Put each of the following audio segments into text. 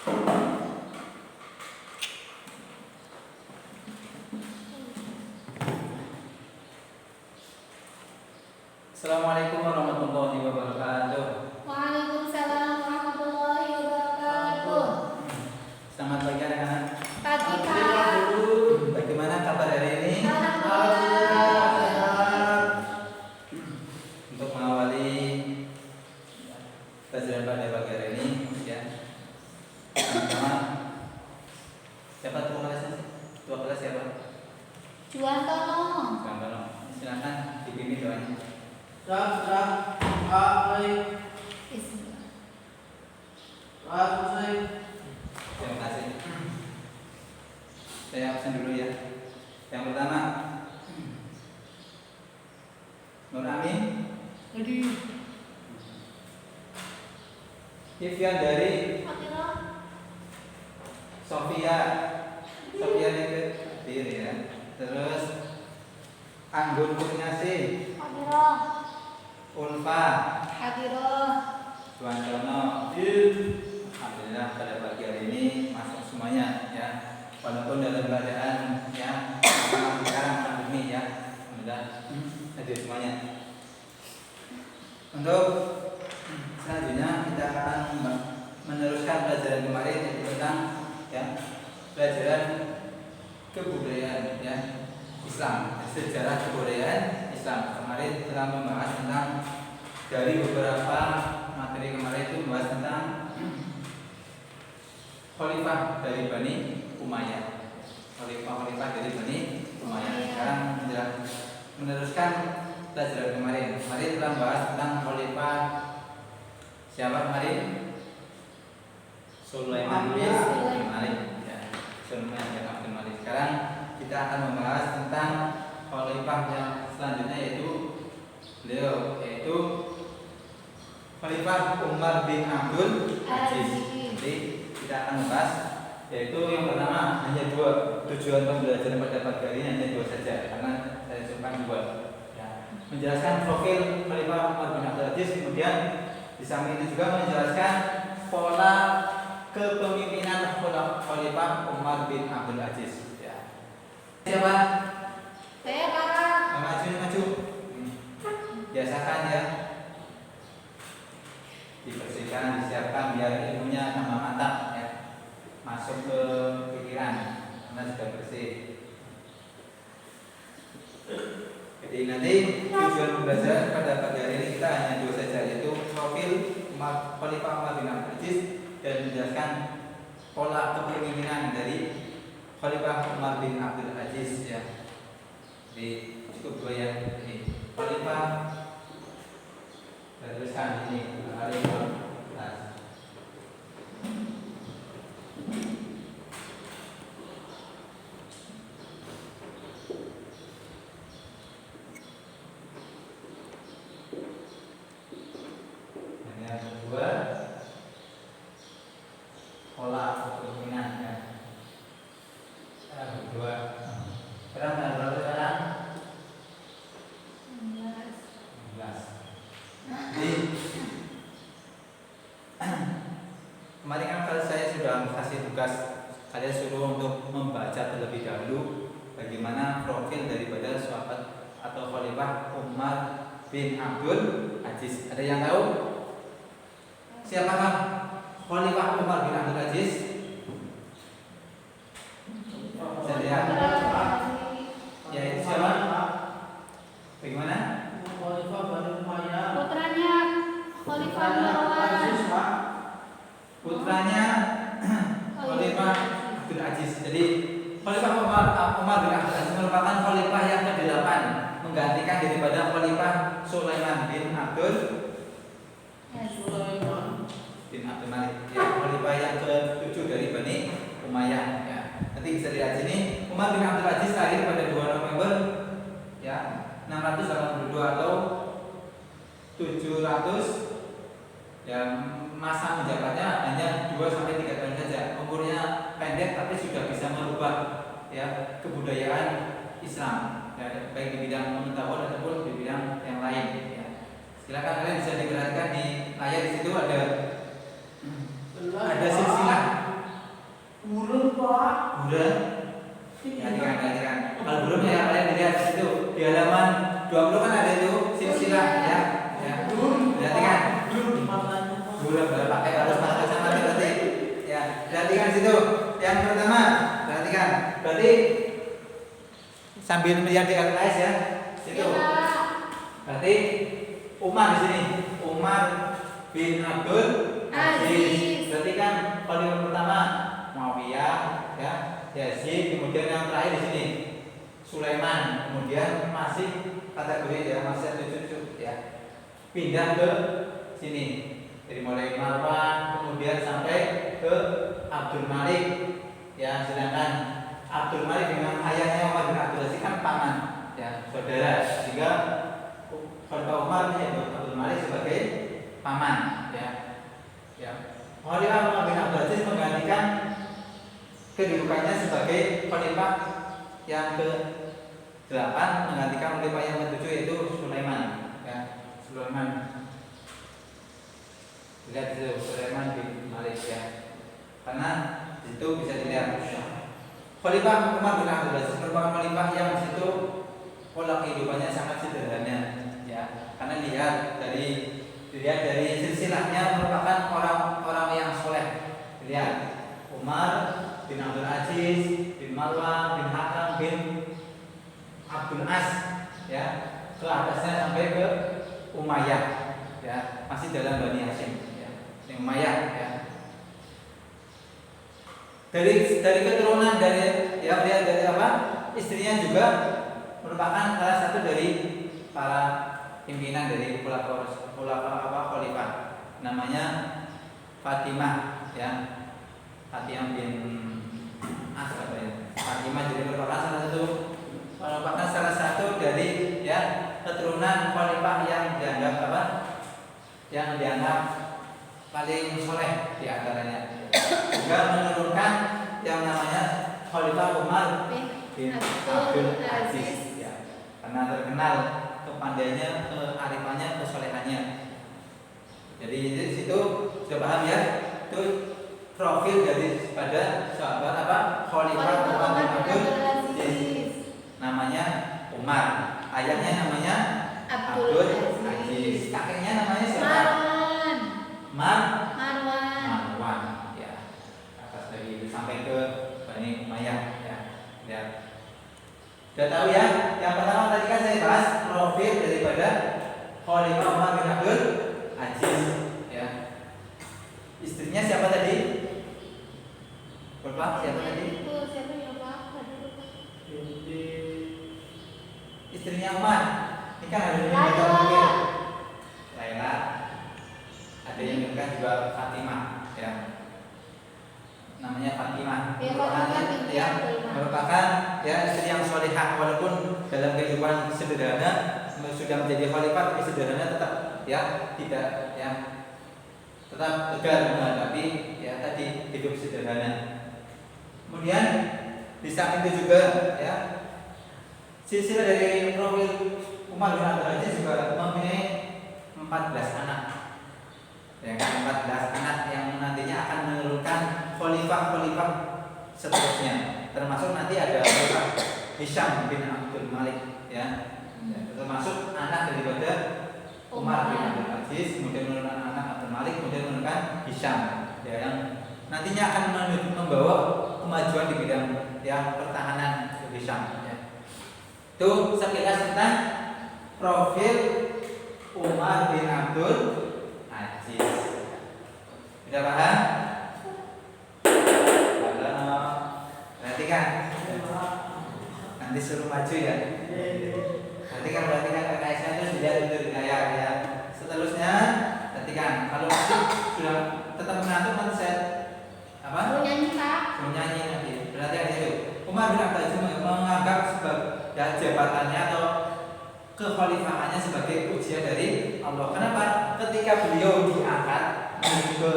Assalamualaikum warahmatullahi wabarakatuh. Waalaikumsalam warahmatullahi wabarakatuh. Selamat pagi anak-anak. Pagi Kak. Bagaimana kabar hari ini? Alhamdulillah. Untuk mengawali pelajaran pada pagi hari ini, ya. Sama-sama. Siapa tuh kelasnya? Tua kelas siapa? Juwantono. Gampang. Silakan dipimpin doanya. Terima kasih. Saya absen dulu ya. Yang pertama, Nur Amin. Vivian dari Sofia yang kecil ya. Terus Anggun Kurniasih, Ulfa, Juwantono. Alhamdulillah pada pagi hari ini masuk semuanya ya. Walaupun dalam keadaan ya sekarang pandemi ya. Alhamdulillah hadir semuanya. Untuk selanjutnya kita akan meneruskan pelajaran kemarin yaitu tentang ya pelajaran kebudayaan ya Islam, sejarah kebudayaan Islam. Kemarin telah membahas tentang dari beberapa materi kemarin itu membahas tentang khalifah dari Bani Umayyah. Khalifah dari Bani Umayyah. Sekarang meneruskan pelajaran kemarin. Kemarin telah membahas tentang khalifah siapa kemarin? Sulaiman bin Abdul Malik. Ya, Sulaiman bin Abdul Malik. Sekarang kita akan membahas tentang khalifah yang selanjutnya yaitu beliau yaitu Khalifah Umar bin Abdul Aziz. Jadi kita akan membahas yaitu yang pertama hanya dua, tujuan pembelajaran pada pagi hari ini hanya dua saja karena saya cuma dua ya. Menjelaskan profil Khalifah Umar bin Abdul Aziz, kemudian di samping itu juga menjelaskan pola kepemimpinan Khalifah Umar bin Abdul Aziz ya. Siapa? Saya Kakak. Maju. Biasakan ya. Dibersihkan, disiapkan biar ilmunya tambah mantap ya. Masuk ke pikiran karena sudah bersih. Jadi nanti tujuan pembelajaran pada pagi hari ini kita hanya dua saja yaitu profil Khalifah Umar bin Abdul Aziz dan menjelaskan pola kepemimpinan dari Khalifah Umar bin Abdul Aziz ya. Jadi cukup dua yang ini Khalifah dan tuliskan ini Khalifah. Yang kedua pola kepemimpinan ya. Yang kedua sekarang tanggal berapa sekarang? 16. Jadi kemarin kan kalau saya sudah kasih tugas kalian suruh untuk membaca terlebih dahulu bagaimana profil daripada sahabat atau Khalifah Umar bin Abdul Aziz. Ada yang tahu? Siapakah Khalifah Umar bin Abdul Aziz? Saya lihat. Ya itu siapa? Bagaimana? Putranya Khalifah Marwan. Putranya Khalifah Abdul Aziz. Jadi Khalifah Umar bin Abdul Aziz merupakan khalifah yang ke-8 menggantikan daripada Khalifah Sulaiman bin Abdul Malik. Ya, khalifah yang ke-7 dari Bani Umayyah ya. Nanti bisa dilihat sini Umar bin Abdul Aziz lahir pada 2 November ya 682 atau 700 ya. Masa menjabatnya hanya 2 sampai 3 tahun saja. Umurnya pendek tapi sudah bisa merubah ya kebudayaan Islam ya, baik di bidang pengetahuan ataupun di bidang yang lain ya. Silakan kalian bisa diperhatikan di layar, di situ ada silsilah buron. Perhatikan. Kalau belum ya kalian dilihat di situ di halaman 20 kan ada itu silsilah ya. Perhatikan. Buron pakai harus pakai kacamata berarti. Ya, perhatikan di situ. Yang pertama, perhatikan. Berarti sambil melihat di LKS ya. Situ. Berarti Umar di sini. Umar bin Abdul Aziz. Berarti kan khalifah pertama Muawiyah ya. Yazid, kemudian yang terakhir di sini Sulaiman, kemudian masih kategori ya masih ada cucu ya pindah ke sini jadi mulai Marwan kemudian sampai ke Abdul Malik ya sedangkan Abdul Malik dengan ayahnya Umar bin Abdul Aziz kan paman ya saudara sehingga Khalifah Umar menyebut Abdul Malik sebagai paman ya Khalifah Umar bin Abdul Aziz menggantikan kedudukannya sebagai khalifah yang ke-8 menggantikan khalifah yang ke-7 yaitu Sulaiman ya Sulaiman lihat itu Sulaiman bin Malik ya karena itu bisa dilihat khalifah Umar bin Abdul Aziz merupakan khalifah yang situ pola kehidupannya sangat sederhana ya karena dilihat dari silsilahnya merupakan orang-orang yang soleh lihat Umar bin Abdul Aziz, bin Marwan, bin Hakam, bin Abdul As, ya, ke atasnya sampai ke Umayyah, ya, masih dalam Bani Hashim, ya, Umayyah, ya. Dari keturunan dari apa? Istrinya juga merupakan salah satu dari para pimpinan dari khalifah, namanya Fatimah, ya. Fatimah bin Fatimah jadi merupakan salah satu dari ya keturunan khalifah yang dianggap paling soleh di antaranya. Juga menurunkan yang namanya Khalifah Umar bin Abdul Aziz ya. Karena terkenal kepandaiannya, kearifannya, kesolehannya. Jadi di situ sudah paham ya? Itu profil daripada sahabat apa Khalifah Umar bin Abdul Aziz namanya Umar ayahnya namanya Abdul Aziz kakeknya namanya siapa Marwan ya atas dari itu sampai ke Bani Umayyah ya sudah tahu ya yang pertama tadi kan saya bahas profil daripada Khalifah Umar bin Abdul Aziz ya istrinya siapa tadi? Berapa siapa tadi? Istrinya Umar. Ini kan ada yang mungkin. Laila. Ada yang mungkin juga Fatimah, ya. Namanya Fatimah. Merupakan ya istri yang solehah walaupun dalam kehidupan sederhana sudah menjadi khalifah tapi sederhana tetap ya tidak ya tetap tegar menghadapi ya tadi hidup sederhana. Kemudian di samping itu juga ya silsilah dari profil Umar bin Abdul Aziz juga mempunyai 14 anak. Ya kan 14 anak yang nantinya akan menurunkan khalifah-khalifah seterusnya. Termasuk nanti ada Khalifah Hisham bin Abdul Malik ya. Termasuk anak daripada Umar bin Abdul Aziz, kemudian menurunkan anak Abdul Malik, kemudian menurunkan Hisham ya, yang nantinya akan membawa kemajuan di bidang yang pertahanan Hisham ya. Itu sekilas tentang profil Umar bin Abdul Aziz. Sudah paham? Perhatikan. Nanti suruh maju ya. Perhatikan PKS-nya itu sudah di layar ya. Seterusnya, perhatikan. Kalau masih sudah tetap mengantuk nanti saya apa? Menyanyi nanti. Perhatikan itu. Umar bin Abdul Aziz menganggap sebagai jabatannya atau kekhalifahannya sebagai ujian dari Allah. Kenapa? Ketika beliau diangkat menuju ke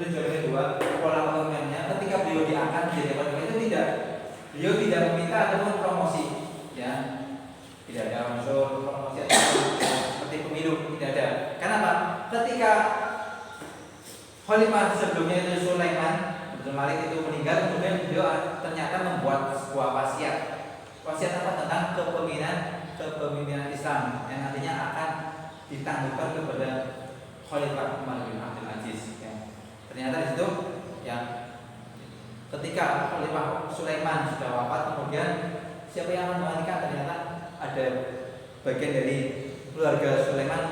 tujuan kedua, pola pemimpinan, ketika beliau diangkat menjadi khalifah itu beliau tidak meminta ataupun promosi, ya, tidak ada unsur promosi atau seperti pemilu, tidak ada. Kenapa? Ketika khalifah sebelumnya itu Sulaiman Abdul Malik itu meninggal, kemudian beliau ternyata Sulaiman yang nantinya akan ditangguhkan kepada Khalifah Umar bin Abdul Aziz. Ya. Ternyata di situ ya ketika Khalifah Sulaiman sudah wafat, kemudian siapa yang akan menggantikan? Ternyata ada bagian dari keluarga Sulaiman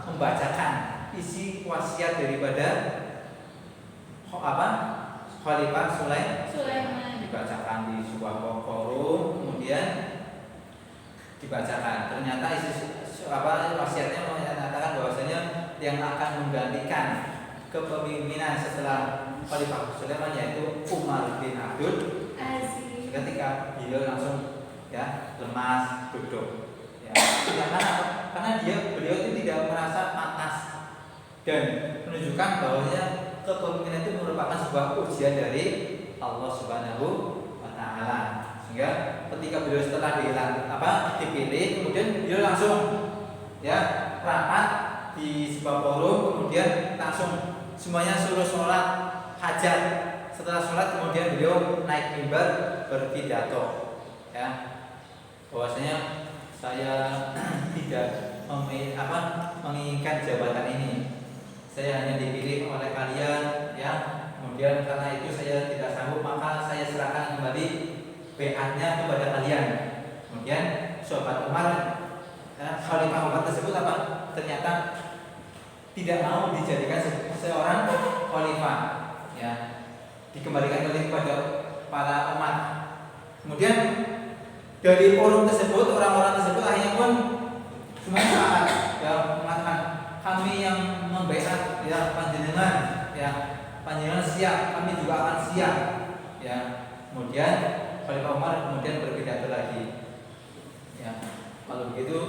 membacakan isi wasiat daripada Khalifah Sulaiman, dibacakan di sebuah forum, kemudian dibacakan. Ternyata isi wasiatnya menyatakan bahwasanya yang akan menggantikan kepemimpinan setelah Khalifah Sulaiman yaitu Umar bin Abdul Aziz. Ketika beliau langsung ya lemas duduk. Ya, karena beliau itu tidak merasa pantas dan menunjukkan bahwasanya kepemimpinan itu merupakan sebuah ujian dari Allah Subhanahu wa taala. Sehingga ketika beliau setelah dipilih, kemudian beliau langsung ya rapat di sebuah forum, kemudian langsung semuanya suruh sholat hajat. Setelah sholat kemudian beliau naik mimbar berpidato ya bahwasanya saya tidak menginginkan jabatan ini, saya hanya dipilih oleh kalian ya, kemudian karena itu saya tidak sanggup maka saya serahkan kembali beatnya kepada kalian. Kemudian sahabat Umar Khalifah Umar tersebut ternyata tidak mau dijadikan seorang khalifah ya, dikembalikan kepada para umat. Kemudian dari forum tersebut orang-orang tersebut akhirnya pun semuanya sepakat ya mengatakan kami yang membaiat ya panjenengan ya, panjenengan siap, kami juga akan siap ya. Kemudian Khalifah Umar kemudian berpidato lagi ya, kalau begitu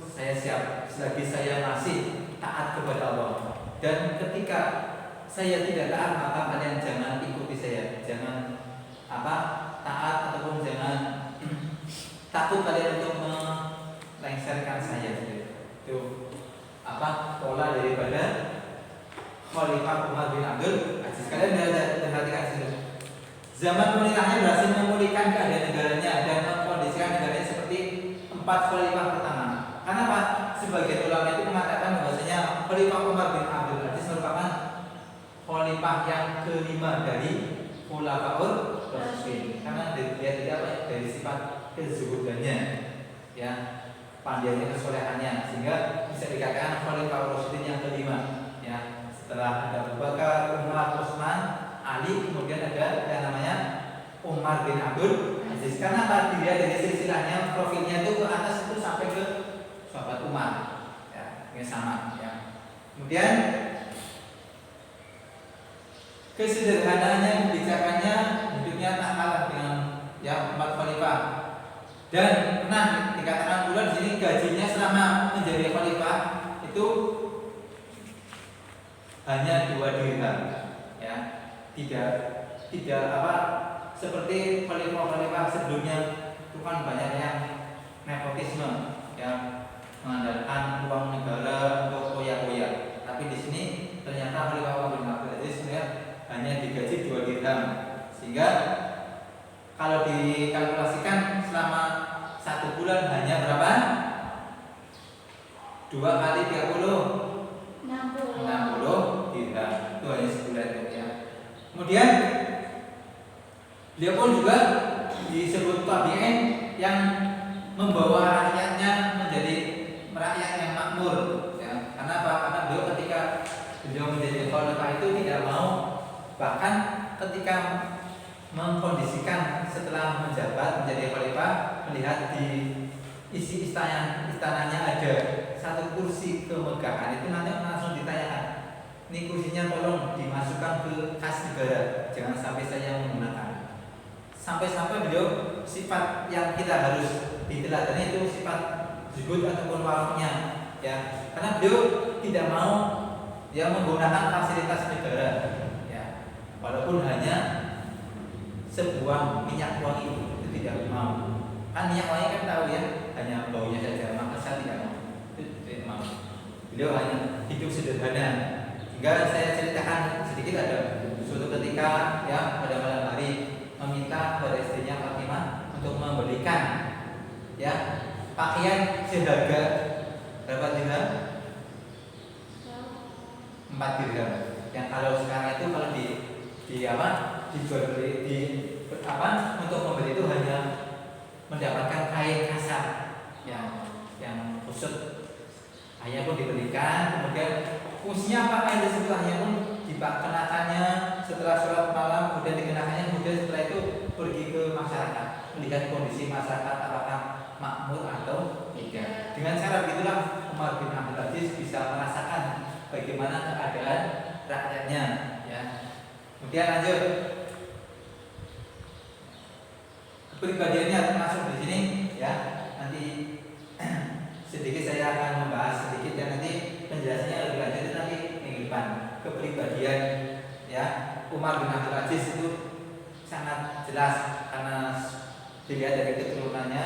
saya siap selagi saya masih taat kepada Allah, dan ketika saya tidak taat maka kalian jangan ikuti saya, jangan taat ataupun jangan takut kalian untuk melengsarkan saya. Itu pola daripada Khalifah Umar bin Abdul Aziz. Kalian perhatikan sini. Zaman pemerintahnya berhasil memulihkan keadaan negaranya dan mengkondisikan negaranya seperti 4 khalifah pertama. Karena apa? Sebagian ulama itu mengatakan bahwasanya Khalifah Umar bin Abdul Aziz merupakan khalifah yang kelima dari Khulafaur Rasyidin. Karena dilihat dari sifat kezuhudannya, ya, pandainya, kesolehannya, sehingga bisa dikatakan Khulafaur Rasyidin yang kelima. Ya, setelah ada Abu Bakar, Umar, Utsman, Ali, kemudian ada yang namanya Umar bin Abdul Aziz. Karena dilihat dari silsilahnya, profilnya itu ke atas itu sampai ke sahabat Umar, ya, ini sama. Ya. Kemudian kesederhanaannya, kebijakannya, hidupnya tak kalah dengan ya 4 khalifah. Dan pernah dikatakan pula di sini gajinya selama menjadi khalifah itu hanya 2 dirham, ya, tidak seperti khalifah sebelumnya itu kan banyak yang nepotisme, ya, mengandalkan uang negara untuk koya-koya. Tapi di sini ternyata Khalifah Umar bin Abdul Aziz hanya digaji 2 dirham, sehingga kalau dikalkulasikan selama 1 bulan hanya berapa? 2 kali 30, 60 dirham. Itu hanya sebulan ya. Kemudian dia pun juga disebut tabi'in yang membawa rakyatnya menjadi rakyat yang makmur, ya. Karena apa? Karena ketika beliau menjadi khalifah itu tidak mau, bahkan ketika mengkondisikan setelah menjabat menjadi khalifah, melihat di isi istananya ada 1 kursi kemegahan, itu nanti langsung ditanyakan, ini kursinya tolong dimasukkan ke kas negara, jangan sampai saya menggunakan. Sampai-sampai beliau sifat yang kita harus diteladani itu sifat zuhud ataupun waroknya, ya, karena beliau tidak mau yang menggunakan fasilitas negara, ya, walaupun hanya sebuah minyak wangi itu tidak mau. Kan minyak wangi kan tahu ya, hanya baunya saja, maka saya tidak mau. Itu tidak mau. Beliau hanya hidup sederhana. Hingga saya ceritakan sedikit, ada suatu ketika ya pada malam hari meminta kepada istrinya Fatimah untuk membelikan ya pakaian seharga berapa dirham? 4 dirham. Yang kalau sekarang itu kalau dijual beli untuk membeli itu hanya mendapatkan kain kasar yang kusut, hanya pun dibelikan, kemudian fungsinya apa kain tersebut hanya pun dikenakannya setelah sholat malam, kemudian dikenakannya, kemudian setelah itu pergi ke masyarakat melihat kondisi masyarakat apakah makmur atau tidak. Dengan cara begitulah Umar bin Abdul Aziz bisa merasakan bagaimana keadaan rakyatnya, ya. Kemudian lanjut, kepribadiannya termasuk di sini, ya. Nanti sedikit saya akan membahas sedikit dan nanti penjelasannya lebih lanjut nanti minggu depan. Kepribadian, ya, Umar bin Abdul Aziz itu sangat jelas karena dilihat dari keturunannya,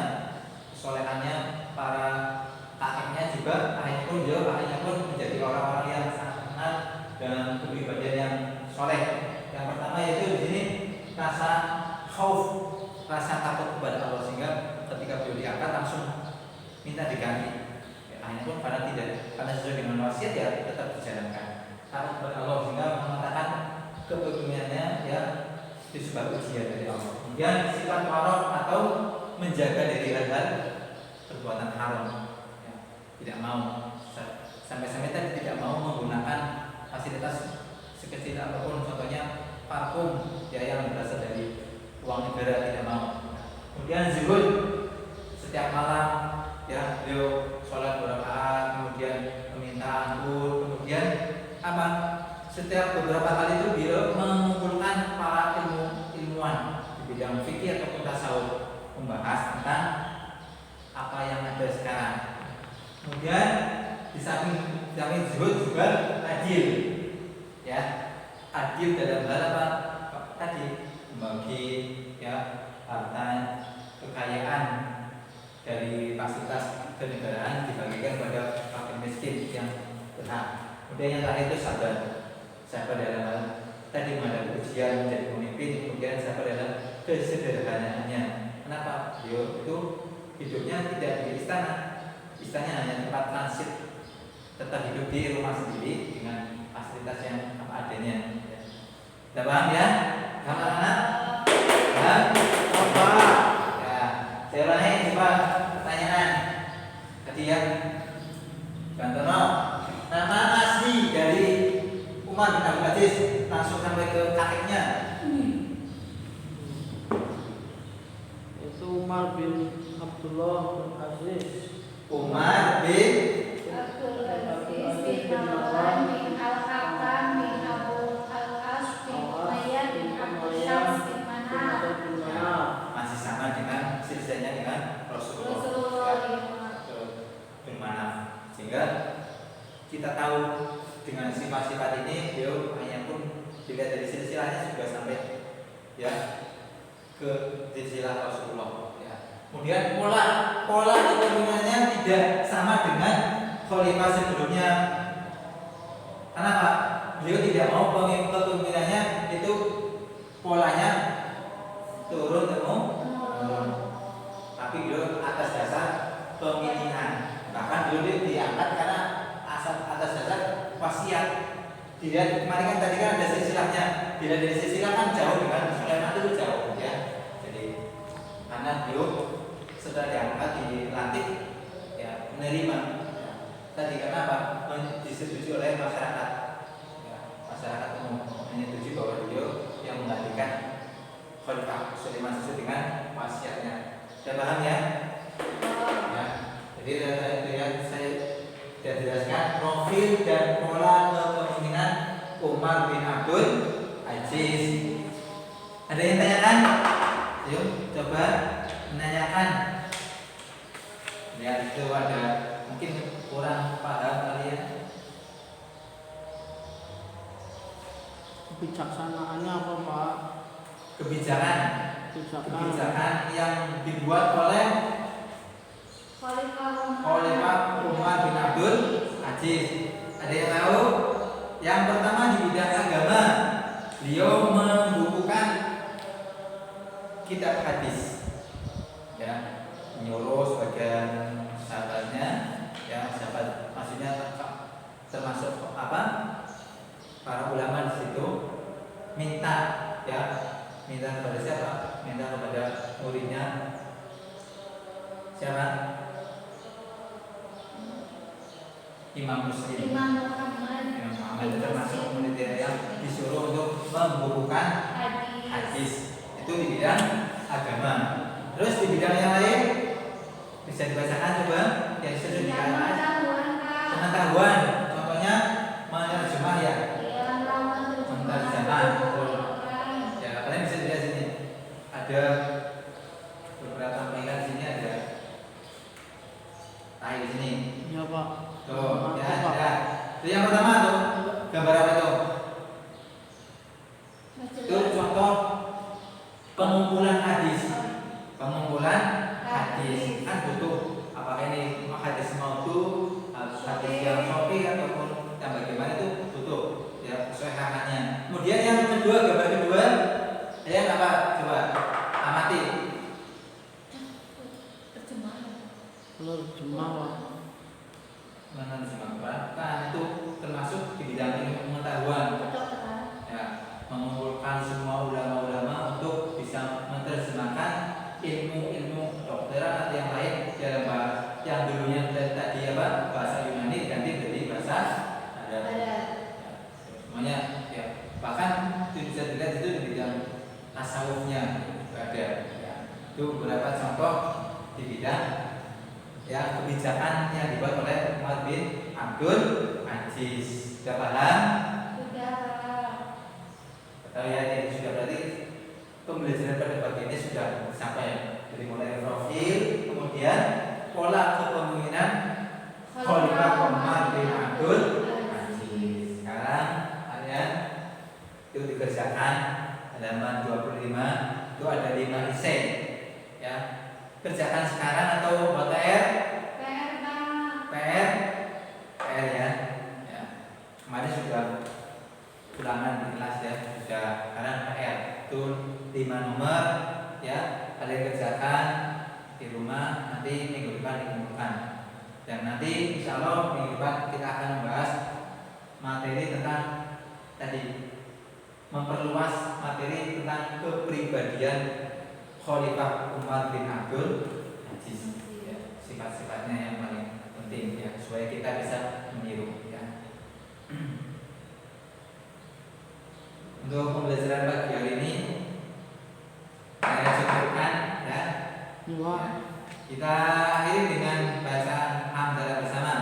kesolehannya, para kakeknya juga, ayahnya pun menjadi orang-orang yang sangat dengan kepribadian yang soleh. Yang pertama yaitu di sini rasa khauf, rasa takut kepada Allah, sehingga ketika beliau diangkat langsung minta diganti. Ayahnya pun karena sesuai dengan wasiat ya tetap dijalankan. Takut kepada Allah sehingga mengatakan kepemimpinannya ya itu sebagai ujian dari Allah. Kemudian sifat warok atau menjaga dari hal-hal perbuatan haram, ya, tidak mau sampai-sampai tadi tidak mau menggunakan fasilitas sekecil apapun, contohnya parfum ya yang berasal dari uang negara, tidak mau. Kemudian zuhud, setiap malam ya beliau sholat berrakaat, kemudian meminta ampun, kemudian apa? Setiap beberapa kali itu beliau mengumpulkan para ilmuwan di bidang fikih ataupun tasawuf membahas tentang apa yang ada sekarang. Kemudian di samping zuhud juga adil, ya, adil dalam hal apa? Tadi membagi ya harta kekayaan dari fasilitas kenegaraan dibagikan kepada fakir miskin yang berhak. Kemudian yang terakhir itu sabar dalam hal tadi menghadapi ujian menjadi pemimpin, kemudian sabar dalam kesederhanaannya. Kenapa? Beliau itu hidupnya tidak di istana, istananya hanya tempat transit, tetap hidup di rumah sendiri dengan fasilitas yang apa adanya. Sudah paham ya? Anak-anak? Dan apa? Ya, saya ulangi coba pertanyaan. Tadi ya, Bantono, nama asli dari Umar bin Abdul Aziz langsung sampai ke kakeknya. Itu Umar bin Abdullah bin Aziz. Umar bin Abdul Aziz bin Marwan bin Al-Hakam bin Abu Al-As bin Umayyah bin Abdul Syams bin Manaf. masih sama dengan silsilahnya dengan Rasulullah bin Manaf. Sehingga kita tahu dengan sifat-sifat ini beliau hanya pun dilihat dari silsilahnya sudah sampai ya ke silsilah Rasulullah. Ya. Kemudian pola kepemimpinannya tidak sama dengan khalifah sebelumnya. Kenapa? Beliau tidak mau kepemimpinannya itu polanya turun temurun, tapi beliau atas dasar pemilihan. Bahkan beliau diangkat karena atas dasar wasiat. Dilihat kemarin kan tadi kan ada silsilahnya. Dilihat dari silsilah kan jauh dengan Sulaiman itu jauh ya. Jadi karena beliau setelah diangkat dilantik ya menerima. Ya. Tadi karena apa? Disetujui oleh masyarakat. Ya, masyarakat umum menyetujui bahwa beliau yang menggantikan Khalifah Sulaiman sesuai dengan wasiatnya. Sudah paham ya? Ya. Jadi saya sudah jelaskan profil dan pola kepemimpinan Umar bin Abdul Aziz. Ada yang tanyakan? Yuk coba menanyakan. Ya itu ada mungkin kurang paham kalian. Kebijaksanaannya apa Pak? Kebijakan yang dibuat oleh Khalifah Umar bin Abdul Aziz. Ada yang tahu? Yang pertama di bidang agama, beliau membukukan kitab hadis, ya, menyuruh sebagian sahabatnya, ya sahabat maksudnya termasuk apa? Para ulama di situ minta ya, minta kepada siapa? Minta kepada muridnya siapa? Imam Muslim. Imam Muhammad. Imam Muhammad itu termasuk murid yang disuruh untuk membukukan Hadis. hadis. Itu di bidang agama. Terus di bidang yang lain bisa dibacakan coba yang sudah Yang dikatakan pengetahuan, Kak. pengetahuan. Contohnya menerjemah ya. Iya, Menerjemah. Ya, kalian bisa lihat sini. Ada beberapa tampilan sini ada. Di sini. Ya Pak. Tuh, ya, Pak. ya. Itu yang pertama tuh. Gambar apa itu? Itu contoh pengumpulan hadis. Pengumpulan hadis kan butuh apakah ini hadis maudhu, hadis yang sahih ataupun yang bagaimana itu butuh ya kesahihannya. Kemudian yang kedua, gambar kedua, yang apa? Coba amati. Terjemah Pak. Menerjemahkan kan itu termasuk di bidang ilmu pengetahuan. Ya, mengumpulkan semua ulama-ulama untuk bisa menerjemahkan ilmu-ilmu kedokteran atau yang lain dalam bahasa yang dulunya tadi apa bahasa Yunani ganti menjadi bahasa Arab. Ya, semuanya ya bahkan itu bisa dilihat itu di bidang tasawufnya juga ada. Ya, itu beberapa contoh di bidang ya kebijakan yang dibuat oleh Umar bin Abdul Aziz. Sudah paham? Tahu ya, ini sudah berarti pembelajaran pada pagi ini sudah sampai dari mulai profil, kemudian pola kepemimpinan Khalifah Umar bin Abdul Aziz. Sekarang kalian itu dikerjakan halaman 25 itu ada 5 esai ya. Kerjakan sekarang atau buat PR? PR ya. Ya. Kemarin sudah ulangan di kelas ya, sudah sekarang PR itu 5 nomor ya. Kalian kerjakan di rumah, nanti minggu depan dikumpulkan. Dan nanti insya Allah minggu depan kita akan membahas materi tentang tadi memperluas materi tentang kepribadian Khalifah Umar bin Abdul Aziz ya, sifat-sifatnya yang paling penting ya supaya kita bisa meniru ya. Untuk pembelajaran pagi hari ini saya cukupkan ya. Kita akhiri dengan bacaan hamdalah bersama.